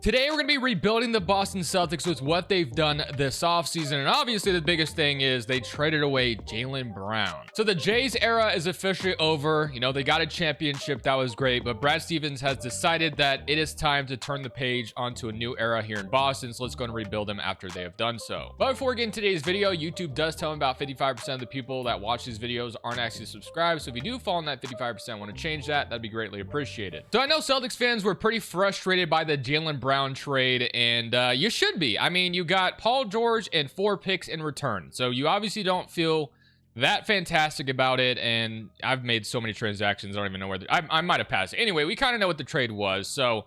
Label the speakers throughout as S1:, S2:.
S1: Today, we're going to be rebuilding the Boston Celtics with what they've done this offseason. And obviously, the biggest thing is they traded away Jaylen Brown. So the Jays era is officially over. You know, they got a championship. That was great. But Brad Stevens has decided that it is time to turn the page onto a new era here in Boston. So let's go and rebuild them after they have done so. But before we get into today's video, YouTube does tell me about 55% of the people that watch these videos aren't actually subscribed. So if you do fall in that 55%, want to change that, that'd be greatly appreciated. So I know Celtics fans were pretty frustrated by the Jaylen Brown trade, and you should be. I mean, you got Paul George and 4 picks in return, so you obviously don't feel that fantastic about it. And I've made so many transactions, I don't even know where I might have passed it. Anyway, we kind of know what the trade was. So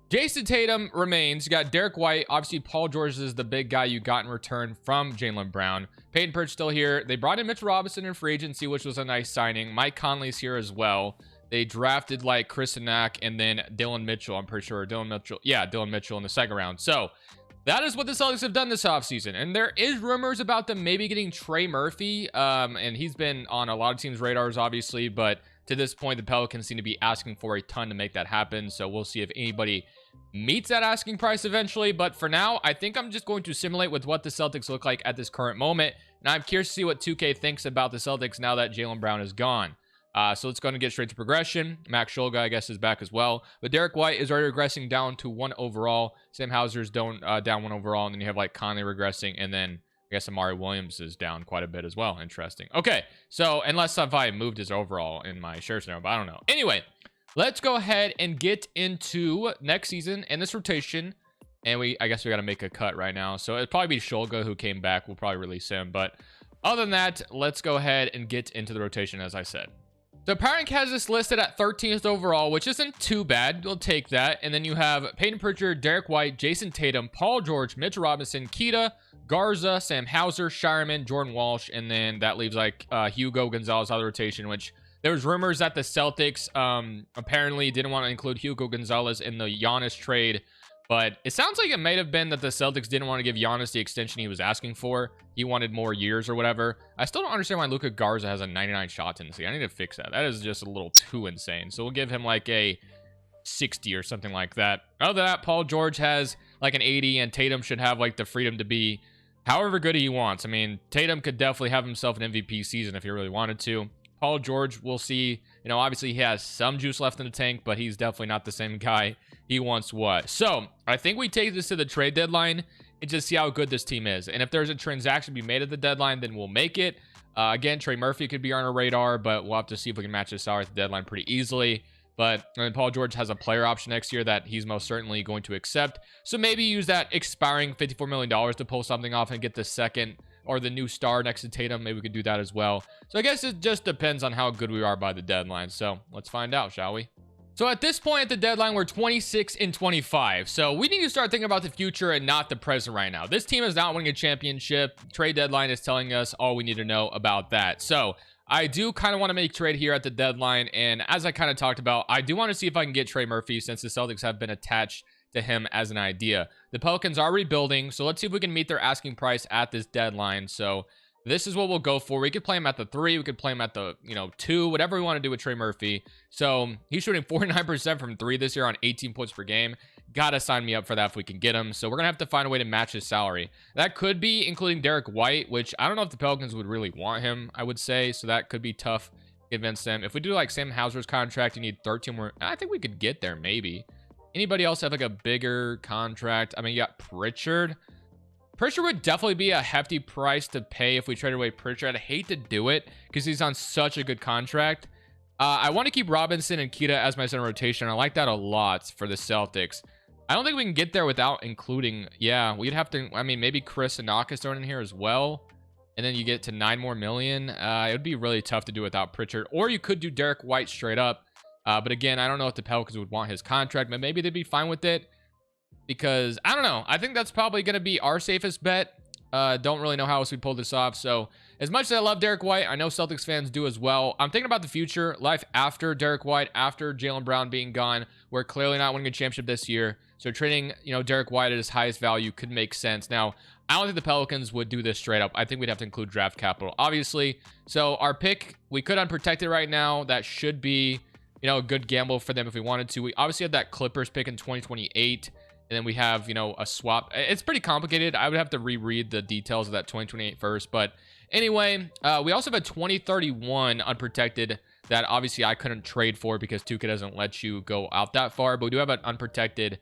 S1: Jason Tatum remains. You got Derek White. Obviously, Paul George is the big guy you got in return from Jaylen Brown. Peyton Pritchard still here. They brought in Mitchell Robinson in free agency, which was a nice signing. Mike Conley's here as well. They drafted like Chris Nack and then Dylan Mitchell, I'm pretty sure. Dylan Mitchell in the second round. So that is what the Celtics have done this offseason. And there is rumors about them maybe getting Trey Murphy. And he's been on a lot of teams' radars, obviously. But to this point, the Pelicans seem to be asking for a ton to make that happen. So we'll see if anybody meets that asking price eventually. But for now, I think I'm just going to simulate with what the Celtics look like at this current moment. And I'm curious to see what 2K thinks about the Celtics now that Jaylen Brown is gone. So let's go and get straight to progression. Max Shulga, I guess, is back as well. But Derek White is already regressing down to 1 overall. Sam Hauser's down 1 overall. And then you have like Conley regressing. And then I guess Amari Williams is down quite a bit as well. Interesting. Okay. So unless I moved his overall in my share scenario, but I don't know. Anyway, let's go ahead and get into next season and this rotation. And I guess we got to make a cut right now. So it'd probably be Shulga who came back. We'll probably release him. But other than that, let's go ahead and get into the rotation, as I said. So Parent has this listed at 13th overall, which isn't too bad. We'll take that. And then you have Peyton Pritchard, Derek White, Jason Tatum, Paul George, Mitchell Robinson, Keita, Garza, Sam Hauser, Shireman, Jordan Walsh, and then that leaves like Hugo Gonzalez out of the rotation, which there was rumors that the Celtics apparently didn't want to include Hugo Gonzalez in the Giannis trade. But it sounds like it might have been that the Celtics didn't want to give Giannis the extension he was asking for. He wanted more years or whatever. I still don't understand why Luka Garza has a 99 shot tendency. I need to fix that. That is just a little too insane. So we'll give him like a 60 or something like that. Other than that, Paul George has like an 80, and Tatum should have like the freedom to be however good he wants. I mean, Tatum could definitely have himself an MVP season if he really wanted to. Paul George, we'll see. You know, obviously he has some juice left in the tank, but he's definitely not the same guy he once was. So I think we take this to the trade deadline and just see how good this team is. And if there's a transaction to be made at the deadline, then we'll make it. Again, Trey Murphy could be on our radar, but we'll have to see if we can match his salary at the deadline pretty easily. But Paul George has a player option next year that he's most certainly going to accept. So maybe use that expiring $54 million to pull something off and get the second or the new star next to Tatum. Maybe we could do that as well. So I guess it just depends on how good we are by the deadline. So let's find out, shall we? So at this point at the deadline, we're 26 and 25. So we need to start thinking about the future and not the present right now. This team is not winning a championship. Trade deadline is telling us all we need to know about that. So I do kind of want to make trade here at the deadline. And as I kind of talked about, I do want to see if I can get Trey Murphy, since the Celtics have been attached to him as an idea. The Pelicans are rebuilding, so let's see if we can meet their asking price at this deadline. So this is what we'll go for. We could play him at the 3, we could play him at the 2, whatever we want to do with Trey Murphy. So he's shooting 49% from 3 this year on 18 points per game. Gotta sign me up for that if we can get him. So we're gonna have to find a way to match his salary. That could be including Derek White, which I don't know if the Pelicans would really want him, I would say. So that could be tough to convince them. If we do like Sam Hauser's contract, you need 13 more. I think we could get there maybe. Anybody else have like a bigger contract? I mean, you got Pritchard. Pritchard would definitely be a hefty price to pay if we traded away Pritchard. I'd hate to do it because he's on such a good contract. I want to keep Robinson and Keita as my center rotation. I like that a lot for the Celtics. I don't think we can get there without including, we'd have to, I mean, maybe Chris Nack is thrown in here as well. And then you get to $9 more million. It would be really tough to do without Pritchard. Or you could do Derek White straight up. But again, I don't know if the Pelicans would want his contract, but maybe they'd be fine with it because I don't know. I think that's probably going to be our safest bet. Don't really know how else we pull this off. So as much as I love Derek White, I know Celtics fans do as well. I'm thinking about the future, life after Derek White, after Jaylen Brown being gone. We're clearly not winning a championship this year. So trading, Derek White at his highest value could make sense. Now, I don't think the Pelicans would do this straight up. I think we'd have to include draft capital, obviously. So our pick, we could unprotect it right now. That should be, a good gamble for them if we wanted to. We obviously have that Clippers pick in 2028. And then we have, you know, a swap. It's pretty complicated. I would have to reread the details of that 2028 first. But anyway, we also have a 2031 unprotected that obviously I couldn't trade for because 2K doesn't let you go out that far. But we do have an unprotected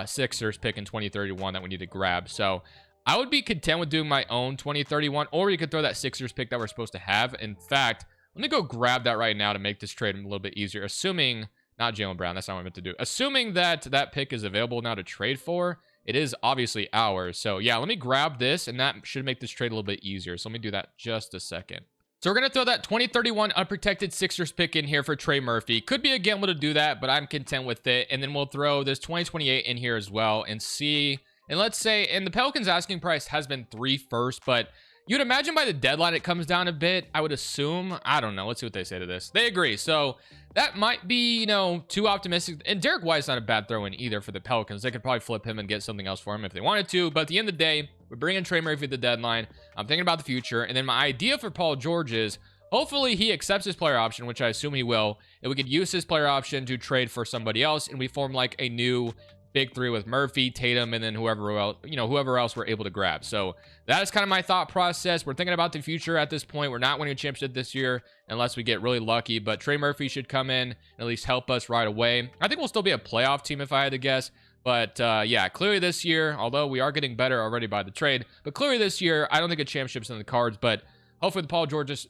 S1: Sixers pick in 2031 that we need to grab. So I would be content with doing my own 2031, or you could throw that Sixers pick that we're supposed to have. In fact, let me go grab that right now to make this trade a little bit easier. Assuming, not Jaylen Brown, that's not what I meant to do. Assuming that that pick is available now to trade for, it is obviously ours. So yeah, let me grab this, and that should make this trade a little bit easier. So let me do that just a second. So we're going to throw that 2031 unprotected Sixers pick in here for Trey Murphy. Could be a gamble to do that, but I'm content with it. And then we'll throw this 2028 in here as well and see. And let's say, and the Pelicans asking price has been 3 first, but you'd imagine by the deadline it comes down a bit. I would assume. I don't know. Let's see what they say to this. They agree. So that might be, you know, too optimistic. And Derek White's not a bad throw in either for the Pelicans. They could probably flip him and get something else for him if they wanted to. But at the end of the day, we're bringing Trey Murphy at the deadline. I'm thinking about the future. And then my idea for Paul George is hopefully he accepts his player option, which I assume he will. And we could use his player option to trade for somebody else. And we form like a new big three with Murphy, Tatum, and then whoever else, you know, whoever else we're able to grab. So that is kind of my thought process. We're thinking about the future at this point. We're not winning a championship this year unless we get really lucky, but Trey Murphy should come in and at least help us right away. I think we'll still be a playoff team if I had to guess. But yeah, clearly this year, although we are getting better already by the trade, but clearly this year, I don't think a championship's in the cards. But hopefully with Paul George,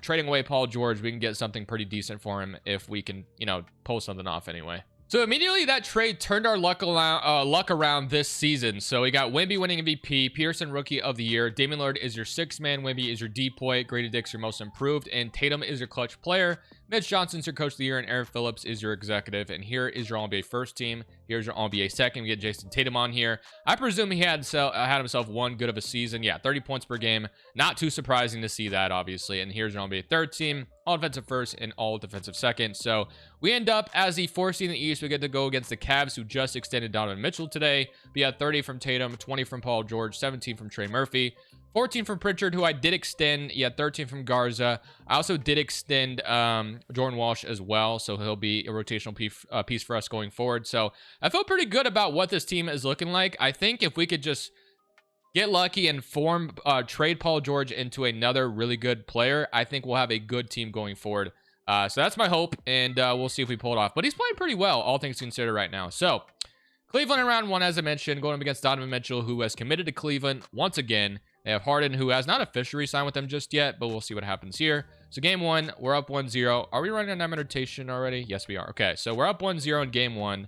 S1: trading away Paul George, we can get something pretty decent for him if we can, you know, pull something off anyway. So immediately that trade turned our luck around this season. So we got Wemby winning MVP, Pearson Rookie of the Year, Damian Lillard is your 6th man, Wemby is your D-point, Grady Dick's your most improved, and Tatum is your clutch player. Mitch Johnson's your coach of the year, and Aaron Phillips is your executive. And here is your All-NBA first team. Here's your All-NBA second. We get Jason Tatum on here. I presume he had himself one good of a season. Yeah, 30 points per game. Not too surprising to see that, obviously. And here's your All-NBA third team, all defensive first and all defensive second. So we end up as the 4th seed in the East. We get to go against the Cavs, who just extended Donovan Mitchell today. We had 30 from Tatum, 20 from Paul George, 17 from Trey Murphy, 14 from Pritchard, who I did extend. Yeah, 13 from Garza. I also did extend Jordan Walsh as well, so he'll be a rotational piece for us going forward. So I feel pretty good about what this team is looking like. I think if we could just get lucky and trade Paul George into another really good player, I think we'll have a good team going forward. So that's my hope, and we'll see if we pull it off. But he's playing pretty well, all things considered right now. So Cleveland in round 1, as I mentioned, going up against Donovan Mitchell, who has committed to Cleveland once again. They have Harden, who has not officially signed with them just yet, but we'll see what happens here. So game 1, we're up 1-0. Are we running a 9-minute rotation already? Yes, we are. Okay, so we're up 1-0 in game 1.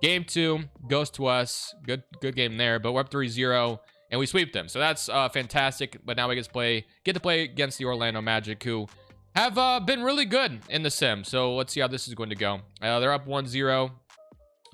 S1: Game 2 goes to us. Good game there, but we're up 3-0, and we sweep them. So that's fantastic. But now we get to play against the Orlando Magic, who have been really good in the sim. So let's see how this is going to go. They're up 1-0.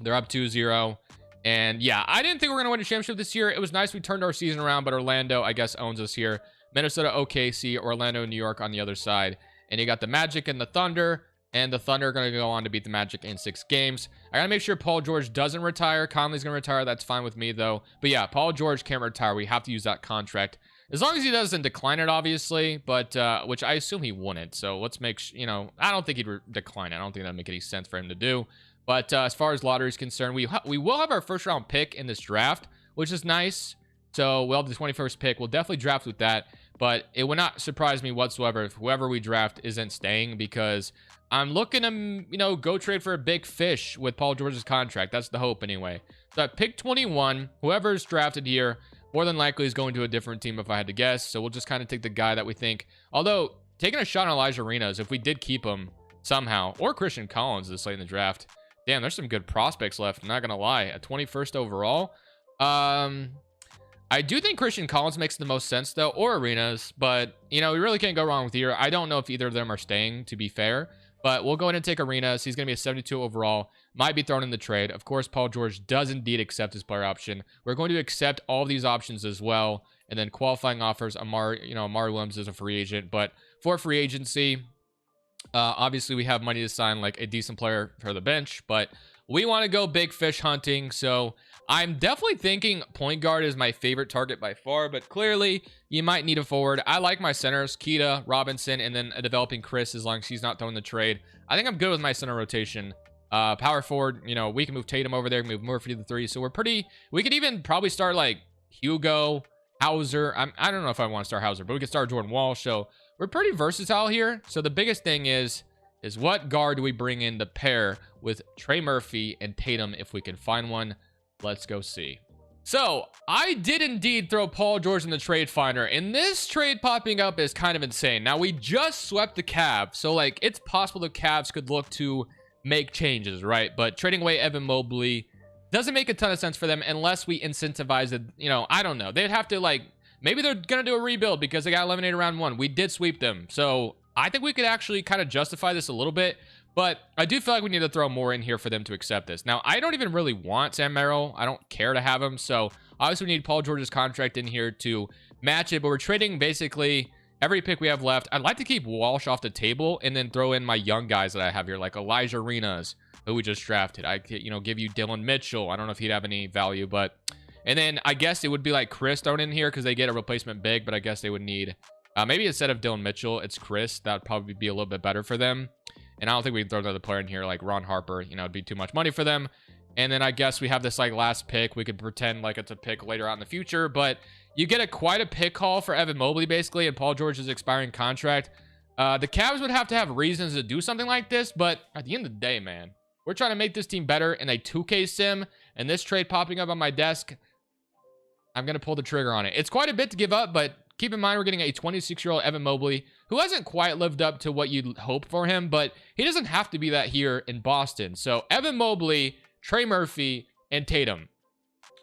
S1: They're up 2-0. And yeah, I didn't think we were going to win a championship this year. It was nice we turned our season around, but Orlando, I guess, owns us here. Minnesota, OKC, Orlando, New York on the other side. And you got the Magic and the Thunder. And the Thunder are going to go on to beat the Magic in 6 games. I got to make sure Paul George doesn't retire. Conley's going to retire. That's fine with me, though. But yeah, Paul George can't retire. We have to use that contract. As long as he doesn't decline it, obviously. But, which I assume he wouldn't. So let's make sure, you know, I don't think he'd decline it. I don't think that'd make any sense for him to do. But as far as lottery is concerned, we will have our first round pick in this draft, which is nice. So we'll have the 21st pick. We'll definitely draft with that. But it would not surprise me whatsoever if whoever we draft isn't staying, because I'm looking to, you know, go trade for a big fish with Paul George's contract. That's the hope anyway. So at pick 21, whoever's drafted here, more than likely is going to a different team if I had to guess. So we'll just kind of take the guy that we think. Although, taking a shot on Elijah Arenas, if we did keep him somehow, or Christian Collins this late in the draft. Damn, there's some good prospects left. I'm not going to lie. At 21st overall. I do think Christian Collins makes the most sense, though, or Arenas. But, you know, we really can't go wrong with either. I don't know if either of them are staying, to be fair. But we'll go ahead and take Arenas. He's going to be a 72 overall. Might be thrown in the trade. Of course, Paul George does indeed accept his player option. We're going to accept all of these options as well. And then qualifying offers, Amari Williams is a free agent. But for free agency, obviously we have money to sign like a decent player for the bench. But we want to go big fish hunting. So I'm definitely thinking point guard is my favorite target by far, but clearly you might need a forward. I like my centers, Keita, Robinson, and then a developing Chris as long as he's not throwing the trade. I think I'm good with my center rotation Power forward, you know, we can move Tatum over there, move Murphy to the 3. So we could even probably start like Hugo, Hauser. I don't know if I want to start Hauser, but we could start Jordan Walsh. So we're pretty versatile here. So the biggest thing is what guard do we bring in to pair with Trey Murphy and Tatum if we can find one? Let's go see. So I did indeed throw Paul George in the trade finder, and this trade popping up is kind of insane. Now we just swept the Cavs, so like it's possible the Cavs could look to make changes, right? But trading away Evan Mobley doesn't make a ton of sense for them unless we incentivize it. You know, I don't know. They'd have to like, maybe they're gonna do a rebuild because they got eliminated round 1. We did sweep them, so I think we could actually kind of justify this a little bit. But I do feel like we need to throw more in here for them to accept this. Now, I don't even really want Sam Merrill. I don't care to have him. So obviously we need Paul George's contract in here to match it. But we're trading basically every pick we have left. I'd like to keep Walsh off the table and then throw in my young guys that I have here, like Elijah Arenas, who we just drafted. I could, you know, give you Dylan Mitchell. I don't know if he'd have any value, but... And then I guess it would be like Chris thrown in here because they get a replacement big, but I guess they would need... maybe instead of Dylan Mitchell, it's Chris. That would probably be a little bit better for them. And I don't think we can throw another player in here like Ron Harper. You know, it'd be too much money for them. And then I guess we have this like last pick. We could pretend like it's a pick later on in the future. But you get quite a pick haul for Evan Mobley, basically, and Paul George's expiring contract. The Cavs would have to have reasons to do something like this. But at the end of the day, man, we're trying to make this team better in a 2K sim. And this trade popping up on my desk, I'm going to pull the trigger on it. It's quite a bit to give up, but keep in mind we're getting a 26-year-old Evan Mobley who hasn't quite lived up to what you'd hope for him, but he doesn't have to be that here in Boston. So Evan Mobley, Trey Murphy, and Tatum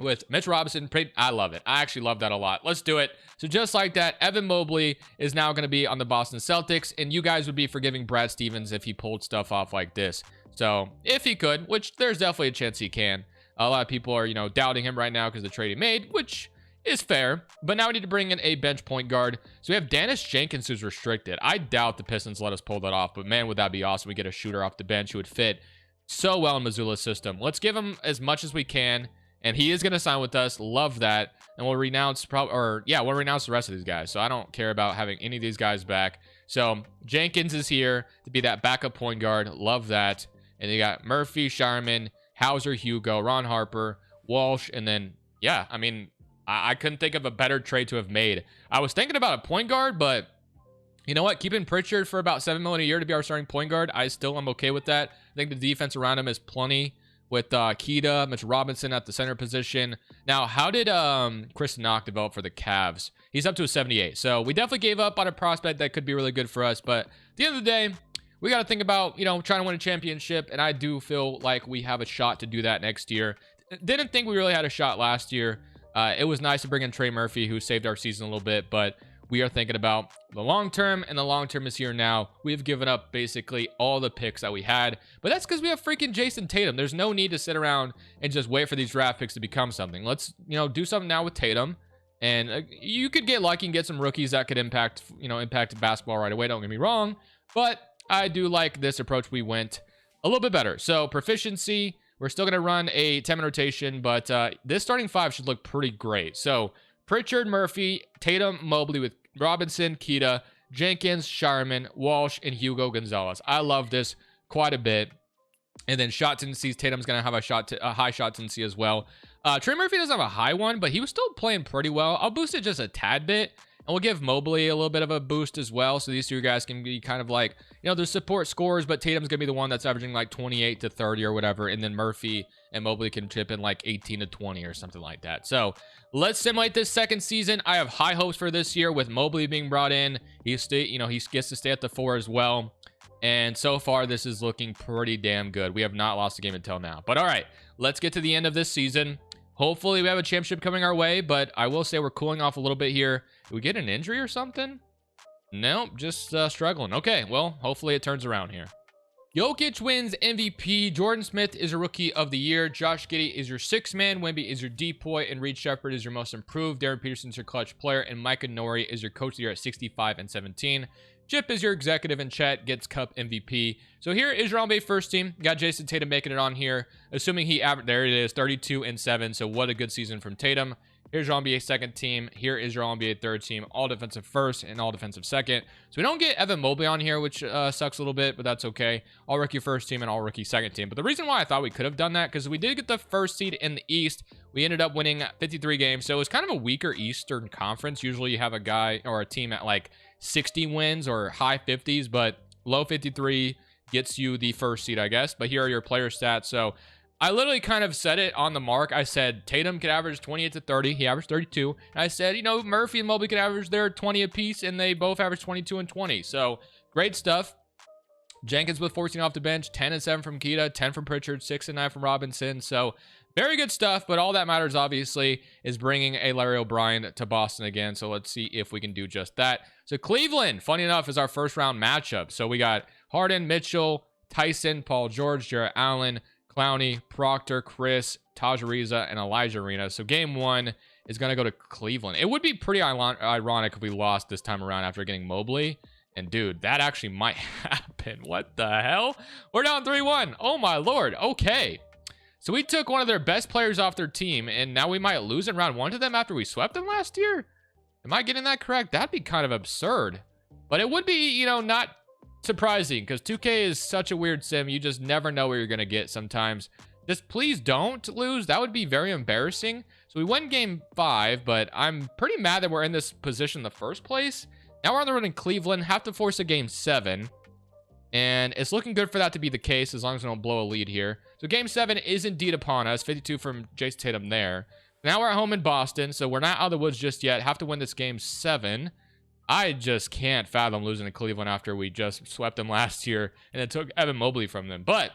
S1: with Mitch Robinson. I love it. I actually love that a lot. Let's do it. So just like that, Evan Mobley is now going to be on the Boston Celtics, and you guys would be forgiving Brad Stevens if he pulled stuff off like this. So if he could, which there's definitely a chance he can. A lot of people are, you know, doubting him right now because the trade he made, which is fair. But now we need to bring in a bench point guard. So we have Dennis Jenkins, who's restricted. I doubt the Pistons let us pull that off, but man, would that be awesome. We get a shooter off the bench who would fit so well in Missoula's system. Let's give him as much as we can, and he is going to sign with us. Love that. And we'll renounce we'll renounce the rest of these guys. So I don't care about having any of these guys back. So Jenkins is here to be that backup point guard. Love that. And you got Murphy, Sharman, Hauser, Hugo, Ron Harper, Walsh, and then, yeah, I mean, I couldn't think of a better trade to have made. I was thinking about a point guard, but you know what? Keeping Pritchard for about $7 million a year to be our starting point guard, I still am okay with that. I think the defense around him is plenty with Keita, Mitch Robinson at the center position. Now, how did Chris Knock develop for the Cavs? He's up to a 78. So we definitely gave up on a prospect that could be really good for us. But at the end of the day, we got to think about, you know, trying to win a championship. And I do feel like we have a shot to do that next year. Didn't think we really had a shot last year. It was nice to bring in Trey Murphy, who saved our season a little bit, but we are thinking about the long term, and the long term is here now. We've given up basically all the picks that we had, but that's because we have freaking Jason Tatum. There's no need to sit around and just wait for these draft picks to become something. Let's, you know, do something now with Tatum, and you could get lucky and get some rookies that could impact basketball right away. Don't get me wrong, but I do like this approach. We went a little bit better. So proficiency. We're still going to run a 10-man rotation, but this starting 5 should look pretty great. So Pritchard, Murphy, Tatum, Mobley with Robinson, Keita, Jenkins, Sharman, Walsh, and Hugo Gonzalez. I love this quite a bit. And then shot tendencies, Tatum's going to have a high shot tendency as well. Trey Murphy doesn't have a high one, but he was still playing pretty well. I'll boost it just a tad bit. And we'll give Mobley a little bit of a boost as well. So these two guys can be kind of like, you know, they're support scorers, but Tatum's going to be the one that's averaging like 28 to 30 or whatever. And then Murphy and Mobley can chip in like 18 to 20 or something like that. So let's simulate this second season. I have high hopes for this year with Mobley being brought in. He gets to stay at the 4 as well. And so far, this is looking pretty damn good. We have not lost a game until now. But all right, let's get to the end of this season. Hopefully we have a championship coming our way, but I will say we're cooling off a little bit here. Did we get an injury or something? Nope, just struggling. Okay, well, hopefully it turns around here. Jokic wins MVP. Jordan Smith is your Rookie of the Year. Josh Giddey is your 6th man. Wemby is your DPOY. And Reed Shepherd is your Most Improved. Darren Peterson's your Clutch Player. And Micah Nori is your Coach of the Year at 65 and 17. Chip is your executive in chat, gets Cup MVP. So here is your NBA first team. Got Jason Tatum making it on here, assuming he averaged, there it is, 32 and 7. So what a good season from Tatum. Here's your NBA second team. Here is your NBA third team, all defensive first and all defensive second. So we don't get Evan Mobley on here, which sucks a little bit, but that's okay. All rookie first team and all rookie second team. But the reason why I thought we could have done that, because we did get the first seed in the East. We ended up winning 53 games. So it was kind of a weaker Eastern Conference. Usually you have a guy or a team at like 60 wins or high 50s, but low 53 gets you the first seed, I guess. But here are your player stats. So I literally kind of said it on the mark. I said Tatum could average 28 to 30. He averaged 32. And I said, you know, Murphy and Mobley could average their 20 apiece, and they both averaged 22 and 20. So great stuff. Jenkins with 14 off the bench, 10 and 7 from Keita, 10 from Pritchard, 6 and 9 from Robinson. So very good stuff, but all that matters, obviously, is bringing a Larry O'Brien to Boston again. So let's see if we can do just that. So Cleveland, funny enough, is our first round matchup. So we got Harden, Mitchell, Tyson, Paul George, Jarrett Allen, Clowney, Proctor, Chris, Taj Ariza, and Elijah Arena. So game one is going to go to Cleveland. It would be pretty ironic if we lost this time around after getting Mobley. And dude, that actually might happen. What the hell? We're down 3-1. Oh my Lord. Okay. So we took one of their best players off their team, and now we might lose in round one to them after we swept them last year? Am I getting that correct? That'd be kind of absurd. But it would be, you know, not surprising, because 2K is such a weird sim. You just never know where you're going to get sometimes. Just please don't lose. That would be very embarrassing. So we won game 5, but I'm pretty mad that we're in this position in the first place. Now we're on the road in Cleveland. Have to force a game 7. And it's looking good for that to be the case, as long as we don't blow a lead here. So game 7 is indeed upon us. 52 from Jason Tatum there. Now we're at home in Boston, so we're not out of the woods just yet. Have to win this game 7. I just can't fathom losing to Cleveland after we just swept them last year and it took Evan Mobley from them. But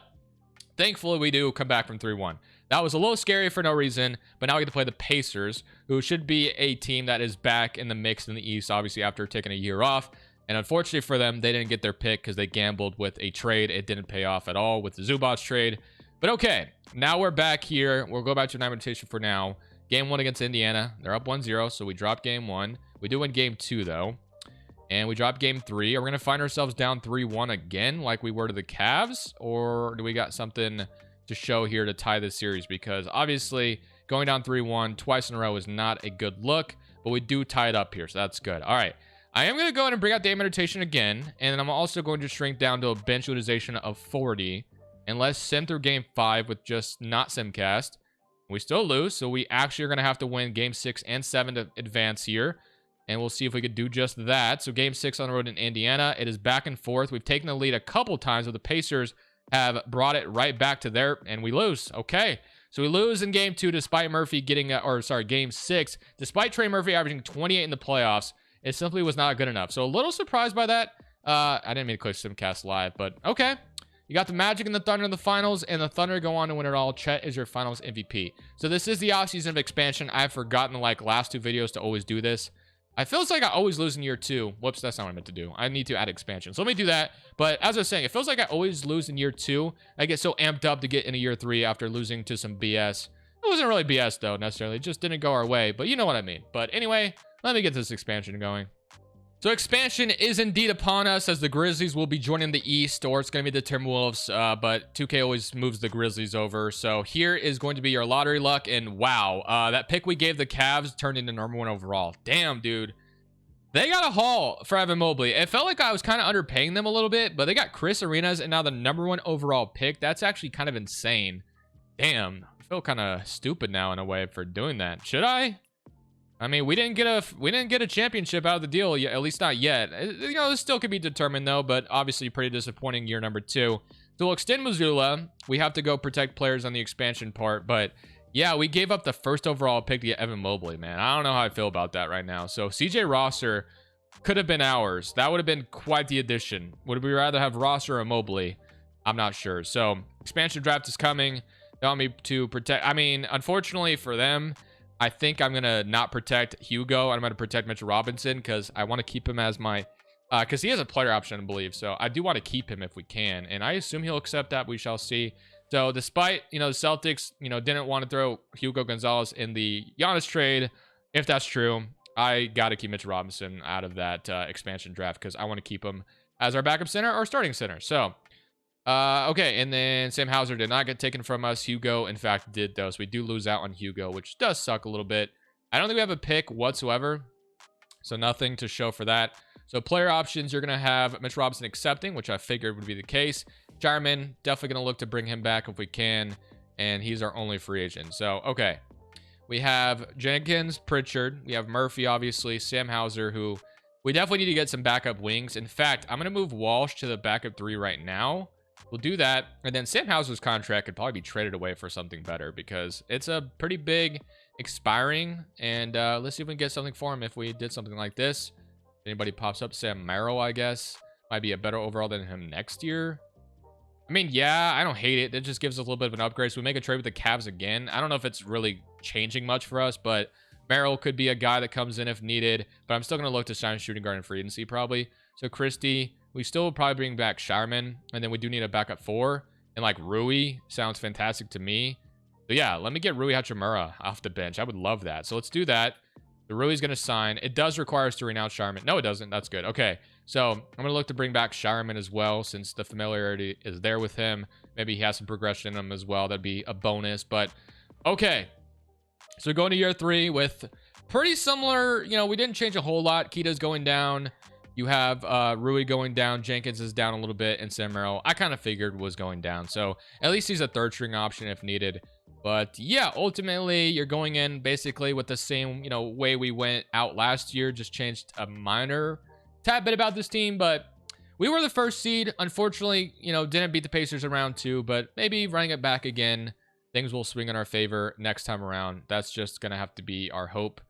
S1: thankfully, we do come back from 3-1. That was a little scary for no reason, but now we get to play the Pacers, who should be a team that is back in the mix in the East, obviously after taking a year off. And unfortunately for them, they didn't get their pick because they gambled with a trade. It didn't pay off at all with the Zubats trade. But okay, now we're back here. We'll go back to an invitation for now. Game 1 against Indiana. They're up 1-0, so we dropped game 1. We do win game 2, though. And we dropped game 3. Are we going to find ourselves down 3-1 again like we were to the Cavs? Or do we got something to show here to tie this series? Because obviously, going down 3-1 twice in a row is not a good look. But we do tie it up here, so that's good. All right. I am going to go ahead and bring out the imitation again. And then I'm also going to shrink down to a bench utilization of 40. And let's sim through game 5 with just not simcast. We still lose, so we actually are going to have to win game 6 and 7 to advance here. And we'll see if we could do just that. So game 6 on the road in Indiana. It is back and forth. We've taken the lead a couple times, but the Pacers have brought it right back to there, and we lose. Okay. So we lose in game 2 despite Murphy getting, game 6. Despite Trey Murphy averaging 28 in the playoffs, it simply was not good enough. So a little surprised by that. I didn't mean to click Simcast Live, but okay. You got the Magic and the Thunder in the finals, and the Thunder go on to win it all. Chet is your finals MVP. So this is the offseason of expansion. I've forgotten the last 2 videos to always do this. I feels like I always lose in year 2. Whoops, that's not what I meant to do. I need to add expansion. So let me do that. But as I was saying, it feels like I always lose in year 2. I get so amped up to get into year 3 after losing to some BS. It wasn't really BS, though, necessarily. It just didn't go our way. But you know what I mean. But anyway, let me get this expansion going. So expansion is indeed upon us, as the Grizzlies will be joining the East, or it's going to be the Timberwolves, but 2K always moves the Grizzlies over. So here is going to be your lottery luck, and wow, that pick we gave the Cavs turned into number 1 overall. Damn, dude. They got a haul for Evan Mobley. It felt like I was kind of underpaying them a little bit, but they got Chris Arenas and now the number 1 overall pick. That's actually kind of insane. Damn, I feel kind of stupid now in a way for doing that. Should I? I mean, we didn't get a championship out of the deal yet, at least not yet. You know, this still could be determined though, but obviously pretty disappointing year number 2. So we'll extend Missoula. We have to go protect players on the expansion part, but yeah, we gave up the first overall pick to get Evan Mobley, man. I don't know how I feel about that right now. So CJ Rosser could have been ours. That would have been quite the addition. Would we rather have Rosser or Mobley? I'm not sure. So expansion draft is coming. They want me to protect. I mean, unfortunately for them, I think I'm going to not protect Hugo. I'm going to protect Mitchell Robinson because I want to keep him as my, because he has a player option, I believe. So I do want to keep him if we can. And I assume he'll accept that. We shall see. So despite, the Celtics, didn't want to throw Hugo Gonzalez in the Giannis trade, if that's true, I got to keep Mitch Robinson out of that expansion draft because I want to keep him as our backup center or starting center. So, okay. And then Sam Hauser did not get taken from us. Hugo, in fact, did though. So we do lose out on Hugo, which does suck a little bit. I don't think we have a pick whatsoever. So nothing to show for that. So player options, you're going to have Mitch Robinson accepting, which I figured would be the case. Jarman, definitely going to look to bring him back if we can. And he's our only free agent. So, okay. We have Jenkins, Pritchard. We have Murphy, obviously. Sam Hauser, who we definitely need to get some backup wings. In fact, I'm going to move Walsh to the backup 3 right now. We'll do that. And then Sam Hauser's contract could probably be traded away for something better because it's a pretty big expiring. And let's see if we can get something for him if we did something like this. If anybody pops up, Sam Merrill, I guess, might be a better overall than him next year. I mean, yeah, I don't hate it. It just gives us a little bit of an upgrade. So we make a trade with the Cavs again. I don't know if it's really changing much for us, but Merrill could be a guy that comes in if needed. But I'm still going to look to sign shooting guard and free agency probably. So Christie, we still will probably bring back Shireman. And then we do need a backup 4. And like Rui sounds fantastic to me. So yeah, let me get Rui Hachimura off the bench. I would love that. So let's do that. The Rui's going to sign. It does require us to renounce Shireman. No, it doesn't. That's good. Okay. So I'm going to look to bring back Shireman as well since the familiarity is there with him. Maybe he has some progression in him as well. That'd be a bonus. But okay. So going to year 3 with pretty similar, you know, we didn't change a whole lot. Kita's going down. You have Rui going down. Jenkins is down a little bit. And Sam Merrill, I kind of figured was going down. So at least he's a third string option if needed. But yeah, ultimately, you're going in basically with the same, you know, way we went out last year. Just changed a minor tad bit about this team. But we were the first seed. Unfortunately, you know, didn't beat the Pacers in round 2. But maybe running it back again, things will swing in our favor next time around. That's just going to have to be our hope.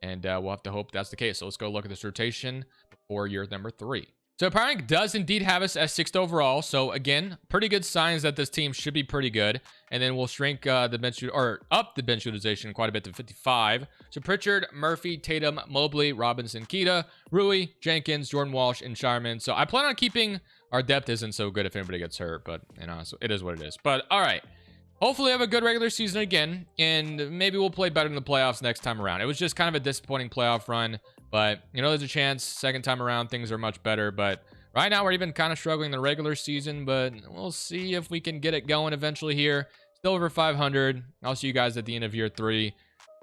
S1: And we'll have to hope that's the case. So let's go look at this rotation before year number 3. So Power Rank does indeed have us as 6th overall. So again, pretty good signs that this team should be pretty good. And then we'll shrink the bench or up the bench utilization quite a bit to 55. So Pritchard, Murphy, Tatum, Mobley, Robinson, Kita, Rui, Jenkins, Jordan Walsh, and Shireman. So I plan on keeping our depth isn't so good if anybody gets hurt, but you know, so it is what it is. But all right. Hopefully have a good regular season again, and maybe we'll play better in the playoffs next time around. It was just kind of a disappointing playoff run, but, you know, there's a chance second time around things are much better. But right now we're even kind of struggling in the regular season, but we'll see if we can get it going eventually here. Still over 500. I'll see you guys at the end of year 3,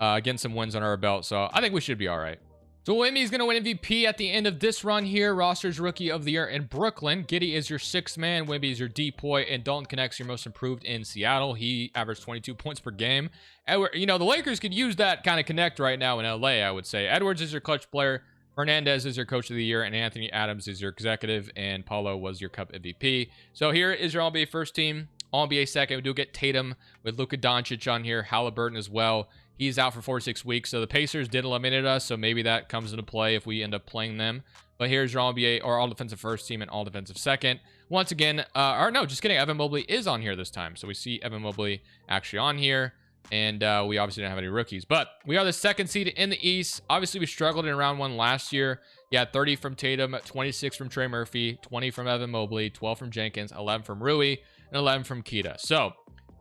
S1: getting some wins on our belt, so I think we should be all right. So Wemby is going to win MVP at the end of this run here. Roster's Rookie of the Year in Brooklyn. Giddey is your 6th man. Wemby is your DPOY. And Dalton Connect's your most improved in Seattle. He averaged 22 points per game. Edward, you know, the Lakers could use that kind of connect right now in LA, I would say. Edwards is your clutch player. Hernandez is your Coach of the Year. And Anthony Adams is your executive. And Paulo was your Cup MVP. So here is your All-NBA first team. All-NBA second. We do get Tatum with Luka Doncic on here. Halliburton as well. He's out for 4 to 6 weeks. So the Pacers did eliminate us. So maybe that comes into play if we end up playing them. But here's your All-NBA or All-Defensive first team and All-Defensive second. Once again, or no, just kidding. Evan Mobley is on here this time. So we see Evan Mobley actually on here. And we obviously didn't have any rookies. But we are the 2nd seed in the East. Obviously, we struggled in round 1 last year. Yeah, 30 from Tatum, 26 from Trey Murphy, 20 from Evan Mobley, 12 from Jenkins, 11 from Rui, and 11 from Kita. So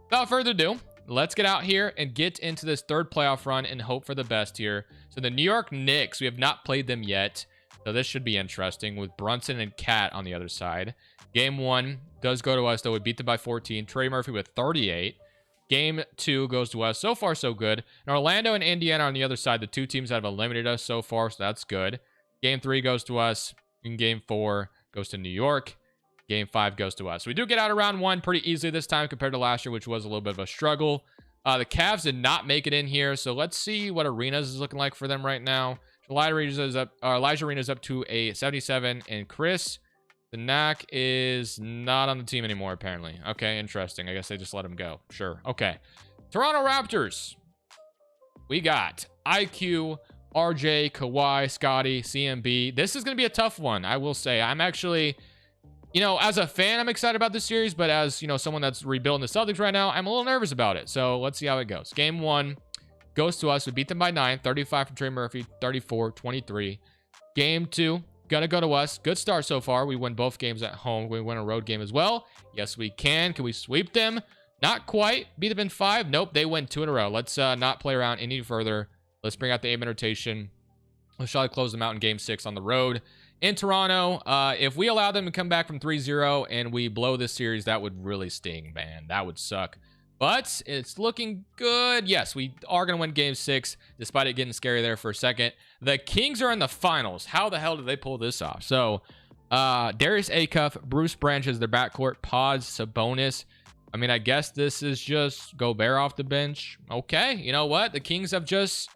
S1: without further ado, let's get out here and get into this 3rd playoff run and hope for the best here. So the New York Knicks, we have not played them yet. So this should be interesting with Brunson and Cat on the other side. Game 1 does go to us, though. We beat them by 14. Trey Murphy with 38. Game 2 goes to us. So far, so good. And Orlando and Indiana on the other side, the 2 teams that have eliminated us so far, so that's good. Game 3 goes to us. And Game 4 goes to New York. Game 5 goes to us. We do get out of round 1 pretty easily this time compared to last year, which was a little bit of a struggle. The Cavs did not make it in here, so let's see what Arenas is looking like for them right now. Elijah Arenas is up to a 77, and Chris the Knack is not on the team anymore, apparently. Okay, interesting. I guess they just let him go. Sure. Okay. Toronto Raptors. We got IQ, RJ, Kawhi, Scotty, CMB. This is going to be a tough one, I will say. I'm actually... You know, as a fan, I'm excited about this series, but as, you know, someone that's rebuilding the Celtics right now, I'm a little nervous about it. So let's see how it goes. Game 1 goes to us. We beat them by 9, 35 from Trey Murphy, 34, 23. Game 2, gonna go to us. Good start so far. We win both games at home. We win a road game as well. Yes, we can. Can we sweep them? Not quite. Beat them in 5. Nope, they win 2 in a row. Let's not play around any further. Let's bring out the 8-man rotation. Let's try to close them out in game 6 on the road in Toronto. If we allow them to come back from 3-0 and we blow this series, that would really sting, man. That would suck. But it's looking good. Yes, we are going to win game 6, despite it getting scary there for a second. The Kings are in the finals. How the hell did they pull this off? So, Darius Acuff, Bruce Branch is their backcourt, Pods, Sabonis. I mean, I guess this is just Gobert off the bench. Okay, you know what? The Kings have just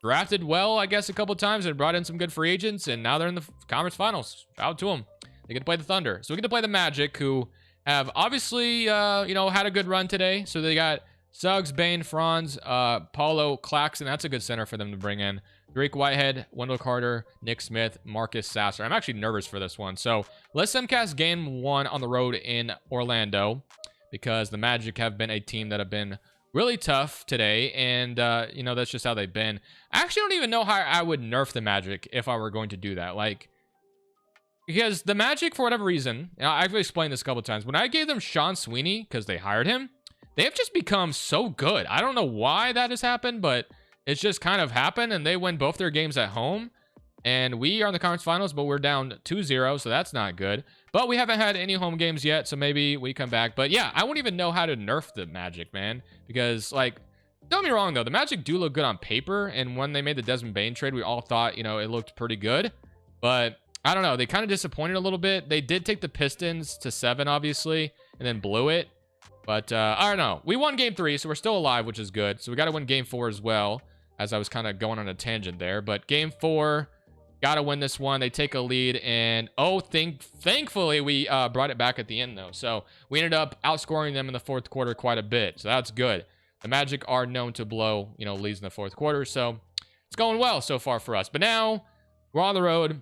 S1: drafted well, I guess, a couple times and brought in some good free agents, and now they're in the conference finals. Shout out to them. They get to play the Thunder. So we get to play the Magic, who have obviously, had a good run today. So they got Suggs, Bane, Franz, Paulo, Claxton. That's a good center for them to bring in. Drake Whitehead, Wendell Carter, Nick Smith, Marcus Sasser. I'm actually nervous for this one. So let's simcast game 1 on the road in Orlando, because the Magic have been a team that have been really tough today. And, that's just how they've been. I actually don't even know how I would nerf the Magic if I were going to do that. Because the Magic, for whatever reason, I've explained this a couple times, when I gave them Sean Sweeney, because they hired him, they have just become so good. I don't know why that has happened, but it's just kind of happened, and they win both their games at home. And we are in the conference finals, but we're down 2-0, so that's not good. But we haven't had any home games yet, so maybe we come back. But yeah, I wouldn't even know how to nerf the Magic, man. Because, don't get me wrong, though. The Magic do look good on paper, and when they made the Desmond Bane trade, we all thought, it looked pretty good. But I don't know. They kind of disappointed a little bit. They did take the Pistons to 7, obviously, and then blew it. But I don't know. We won game 3, so we're still alive, which is good. So we got to win game 4 as well, as I was kind of going on a tangent there. But game 4, got to win this one. They take a lead, and thankfully we brought it back at the end, though. So we ended up outscoring them in the fourth quarter quite a bit. So that's good. The Magic are known to blow, leads in the fourth quarter. So it's going well so far for us. But now we're on the road.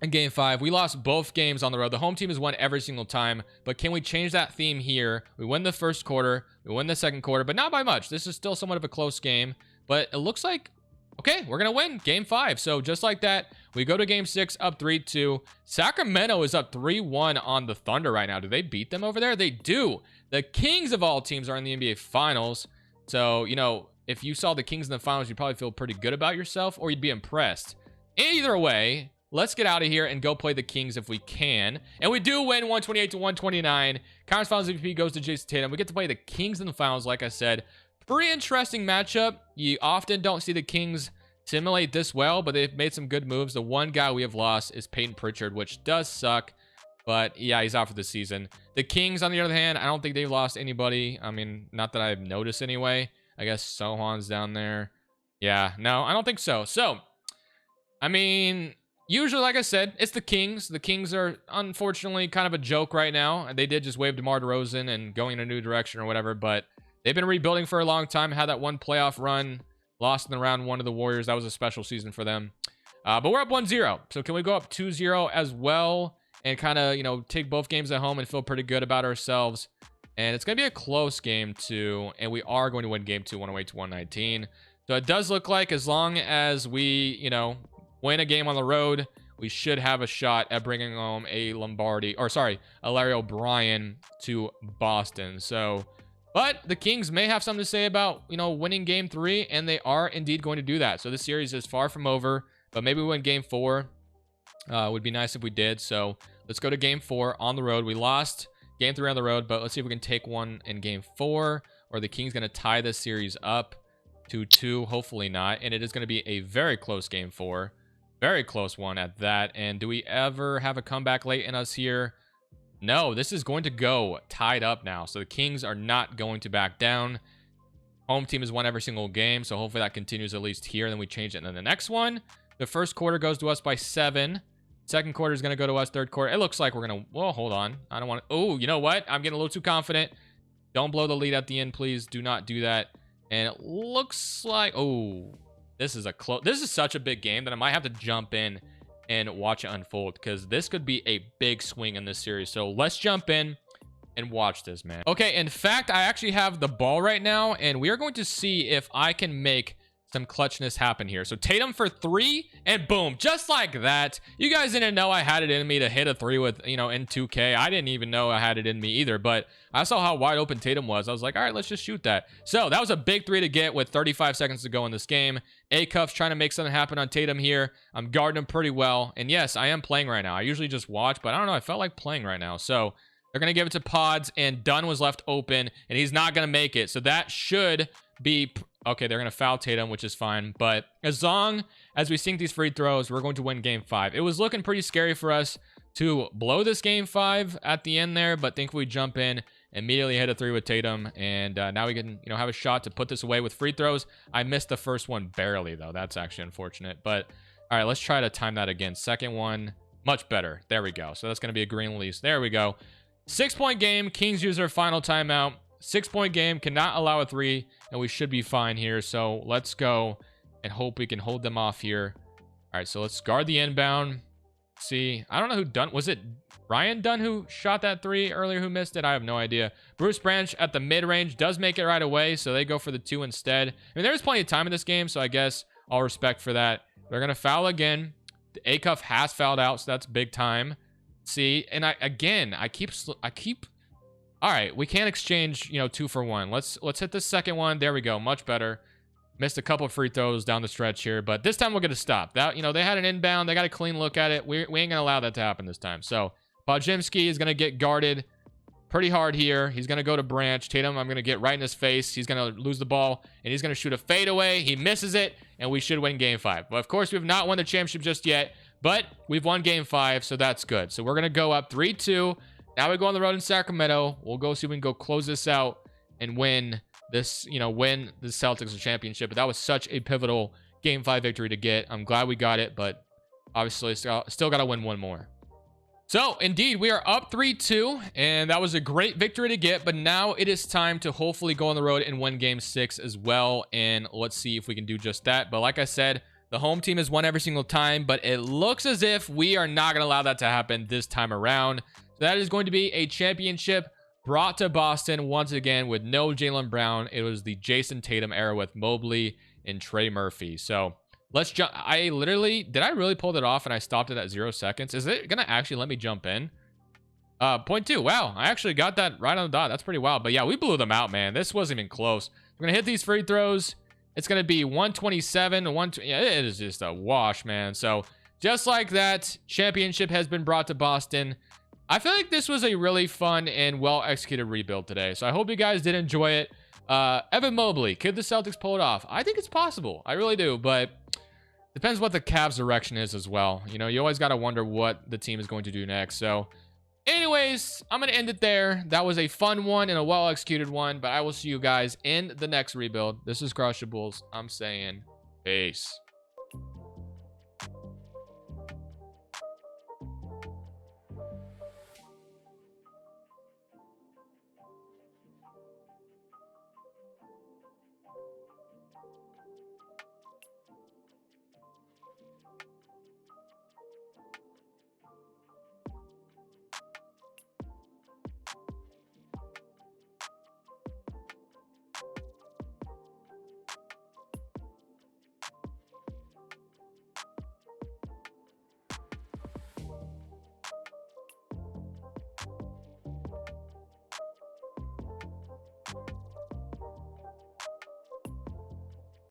S1: In game 5, we lost both games on the road. The home team has won every single time, but can we change that theme here? We win the first quarter, we win the second quarter, but not by much. This is still somewhat of a close game, but it looks like, okay, we're going to win game 5. So just like that, we go to game 6 up 3-2. Sacramento is up 3-1 on the Thunder right now. Do they beat them over there? They do. The Kings of all teams are in the NBA Finals. So, if you saw the Kings in the finals, you'd probably feel pretty good about yourself, or you'd be impressed. Either way, let's get out of here and go play the Kings if we can. And we do win 128-129. Conference Finals MVP goes to Jason Tatum. We get to play the Kings in the finals, like I said. Pretty interesting matchup. You often don't see the Kings simulate this well, but they've made some good moves. The one guy we have lost is Peyton Pritchard, which does suck. But yeah, he's out for the season. The Kings, on the other hand, I don't think they've lost anybody. I mean, not that I've noticed anyway. I guess Sohan's down there. Yeah, no, I don't think so. So, I mean, usually, like I said, it's the Kings. The Kings are, unfortunately, kind of a joke right now. They did just wave DeMar DeRozan and going in a new direction or whatever, but they've been rebuilding for a long time. Had that one playoff run, lost in the round 1 of the Warriors. That was a special season for them. But we're up 1-0. So can we go up 2-0 as well and kind of, take both games at home and feel pretty good about ourselves? And it's going to be a close game, too. And we are going to win game 2, 108-119. So it does look like as long as we, win a game on the road, we should have a shot at bringing home a Larry O'Brien to Boston. So, but the Kings may have something to say about, winning game 3, and they are indeed going to do that. So this series is far from over, but maybe we win game 4. Would be nice if we did. So let's go to game 4 on the road. We lost game 3 on the road, but let's see if we can take one in game 4, or the Kings going to tie this series up to 2. Hopefully not. And it is going to be a very close game 4. Very close one at that. And do we ever have a comeback late in us here? No, this is going to go tied up now. So the Kings are not going to back down. Home team has won every single game, so hopefully that continues at least here. And then we change it. And then the next one, the first quarter goes to us by 7. Second quarter is going to go to us. Third quarter, it looks like we're going to... Well, hold on. I don't want to... Oh, you know what? I'm getting a little too confident. Don't blow the lead at the end, please. Do not do that. And it looks like... Oh... This is such a big game that I might have to jump in and watch it unfold, because this could be a big swing in this series. So let's jump in and watch this, man. Okay, in fact, I actually have the ball right now, and we are going to see if I can make some clutchness happen here. So Tatum for 3, and boom, just like that. You guys didn't know I had it in me to hit a 3 with, you know, in 2K. I didn't even know I had it in me either, but I saw how wide open Tatum was. I was like, all right, let's just shoot that. So that was a big 3 to get with 35 seconds to go in this game. A-Cuff's trying to make something happen on Tatum here. I'm guarding him pretty well. And yes, I am playing right now. I usually just watch, but I don't know. I felt like playing right now. So they're going to give it to Pods, and Dunn was left open, and he's not going to make it. So that should be... Okay, they're going to foul Tatum, which is fine. But as long as we sink these free throws, we're going to win game 5. It was looking pretty scary for us to blow this game 5 at the end there, but thankfully we jump in, immediately hit a 3 with Tatum, and now we can, you know, have a shot to put this away with free throws. I missed the first one barely, though. That's actually unfortunate. But all right, let's try to time that again. Second one, much better. There we go. So that's going to be a green release. There we go. 6-point game. Kings use their final timeout. 6-point game, cannot allow a 3, and we should be fine here. So let's go and hope we can hold them off here. All right, so let's guard the inbound. See, I don't know who done. Was it Ryan Dunn who shot that 3 earlier who missed it? I have no idea. Bruce Branch at the mid-range does make it right away, so they go for the 2 instead. I mean, there's plenty of time in this game, so I guess all respect for that. They're going to foul again. The A-Cuff has fouled out, so that's big time. See, and I keep... All right, we can't exchange, you know, 2 for 1. Let's hit the second one. There we go, much better. Missed a couple of free throws down the stretch here, but this time we're gonna stop. That, you know, they had an inbound. They got a clean look at it. We ain't gonna allow that to happen this time. So Podziemski is gonna get guarded pretty hard here. He's gonna go to Branch. Tatum, I'm gonna get right in his face. He's gonna lose the ball, and he's gonna shoot a fadeaway. He misses it, and we should win game 5. Well, of course, we have not won the championship just yet, but we've won game 5, so that's good. So we're gonna go up 3-2. Now we go on the road in Sacramento. We'll go see if we can go close this out and win this, you know, win the Celtics championship. But that was such a pivotal game 5 victory to get. I'm glad we got it, but obviously still got to win one more. So indeed, we are up 3-2, and that was a great victory to get. But now it is time to hopefully go on the road and win game 6 as well. And let's see if we can do just that. But like I said, the home team has won every single time, but it looks as if we are not going to allow that to happen this time around. That is going to be a championship brought to Boston once again with no Jaylen Brown. It was the Jason Tatum era with Mobley and Trey Murphy. So let's jump. Did I really pull it off and I stopped it at 0 seconds? Is it going to actually let me jump in? Point 2. Wow, I actually got that right on the dot. That's pretty wild. But yeah, we blew them out, man. This wasn't even close. We're going to hit these free throws. It's going to be 127. Yeah, it is just a wash, man. So just like that, championship has been brought to Boston. I feel like this was a really fun and well-executed rebuild today. So I hope you guys did enjoy it. Evan Mobley, could the Celtics pull it off? I think it's possible. I really do, but depends what the Cavs' direction is as well. You know, you always got to wonder what the team is going to do next. So anyways, I'm going to end it there. That was a fun one and a well-executed one, but I will see you guys in the next rebuild. This is Crushables. I'm saying peace.